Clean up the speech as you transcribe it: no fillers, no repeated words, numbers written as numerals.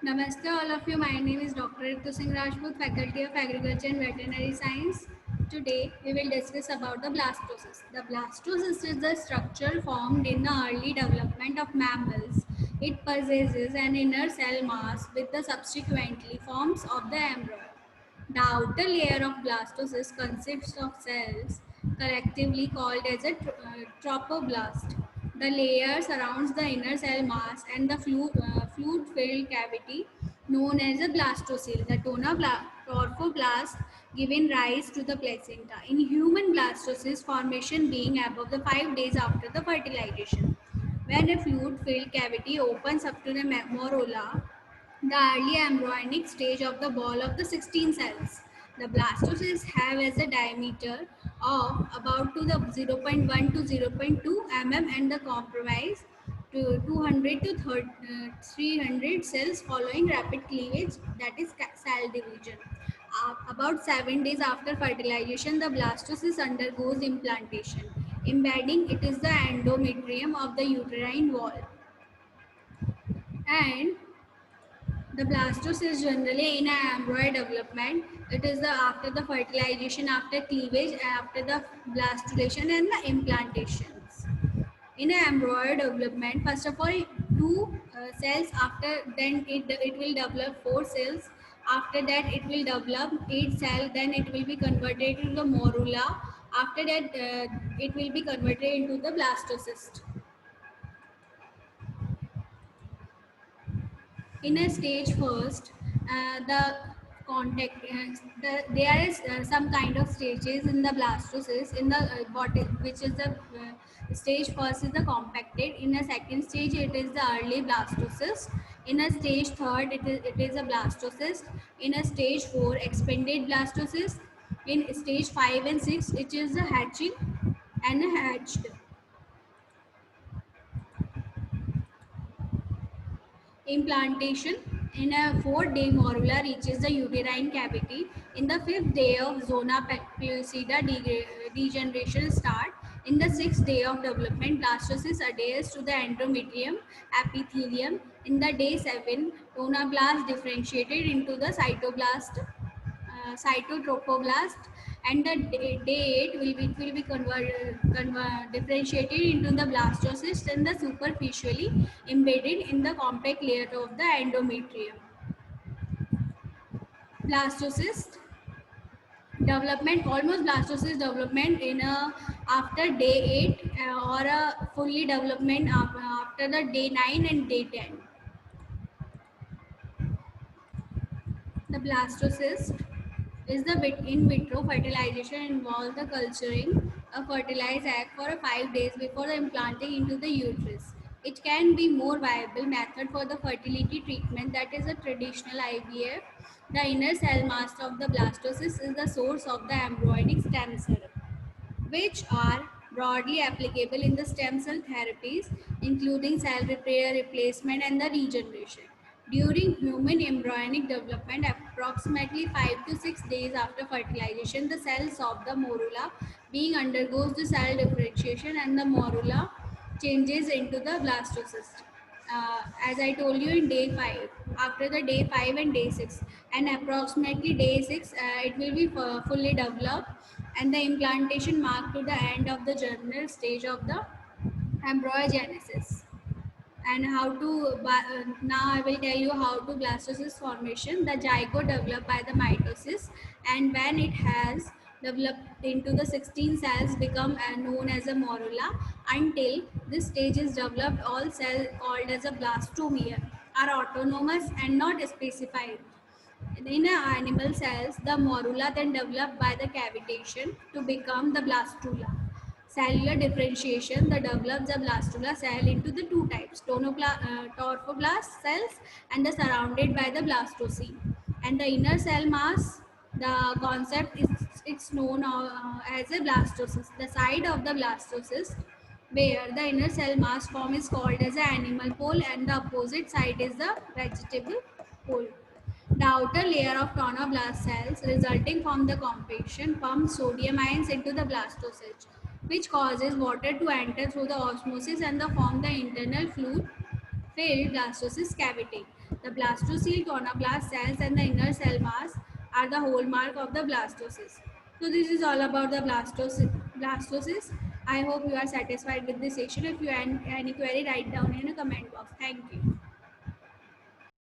Namaste all of you. My name is Dr. Ritu Singh Rajput, Faculty of Agriculture and Veterinary Science. Today we will discuss about the blastocyst. The blastocyst is the structure formed in the early development of mammals. It possesses an inner cell mass with the subsequently forms of the embryo. The outer layer of blastocyst consists of cells collectively called as a trophoblast. The layer surrounds the inner cell mass and the fluid-filled cavity known as a blastocele. The trophoblast giving rise to the placenta. In human blastocyst formation being above the 5 days after the fertilization. When a fluid-filled cavity opens up to the morula, the early embryonic stage of the ball of the 16 cells. The blastocysts have as a diameter of about to the zero point 0.1 to 0.2 mm and the comprise to 200 to 300 cells following rapid cleavage, that is cell division. About 7 days after fertilization, the blastocyst undergoes implantation. Embedding it is the endometrium of the uterine wall. And the blastocyst is generally in an embryo development. It is the after the fertilization, after cleavage, after the blastulation and the implantations. In an embryo development, first of all, two cells. After then, it will develop four cells. After that, it will develop eight cells. Then it will be converted into the morula. After that, it will be converted into the blastocyst. In a stage first, the contact there is some kind of stages in the blastocyst in the which is the stage first is the compacted. In a second stage it is the early blastocyst. In a stage third it is a blastocyst. In a stage 4 expanded blastocyst. In stage 5 and 6 it is the hatching and hatched. Implantation. In a 4-day morula reaches the uterine cavity. In the 5th day of zona pellucida degeneration start. In the 6th day of development, blastocyst adheres to the endometrium epithelium. In the day 7, tonoblast differentiated into the cytotrophoblast, and the day 8 will be differentiated into the blastocyst and the superficially embedded in the compact layer of the endometrium. Blastocyst development, almost blastocyst development in a after day 8 or a fully development after the day 9 and day 10. The blastocyst is the in vitro fertilization involves the culturing a fertilized egg for 5 days before the implanting into the uterus. It can be more viable method for the fertility treatment, that is a traditional IVF. The inner cell mass of the blastocyst is the source of the embryonic stem cell, which are broadly applicable in the stem cell therapies, including cell repair, replacement, and the regeneration. During human embryonic development, approximately 5 to 6 days after fertilization, the cells of the morula being undergoes the cell differentiation and the morula changes into the blastocyst. As I told you in day 5, after the day 5 and day 6, and approximately day 6, it will be fully developed, and the implantation marked to the end of the germinal stage of the embryogenesis. And how to now I will tell you how to blastocyst formation. The zygote developed by the mitosis, and when it has developed into the 16 cells become known as a morula. Until this stage is developed, all cells called as a blastomere are autonomous and not specified. In animal cells, the morula then developed by the cavitation to become the blastula. Cellular differentiation that develops the blastula cell into the two types, torfoblast cells and the surrounded by the blastocele. And the inner cell mass, the concept is it's known as a blastocyst. The side of the blastocyst where the inner cell mass form is called as the animal pole and the opposite side is the vegetable pole. The outer layer of tonoblast cells resulting from the compaction pumps sodium ions into the blastocyst, which causes water to enter through the osmosis and form the internal fluid filled blastocyst cavity. The blastocele, coronablast cells, and the inner cell mass are the hallmark of the blastocyst. So this is all about the blastocyst. I hope you are satisfied with this section. If you have any query, write down in the comment box. Thank you.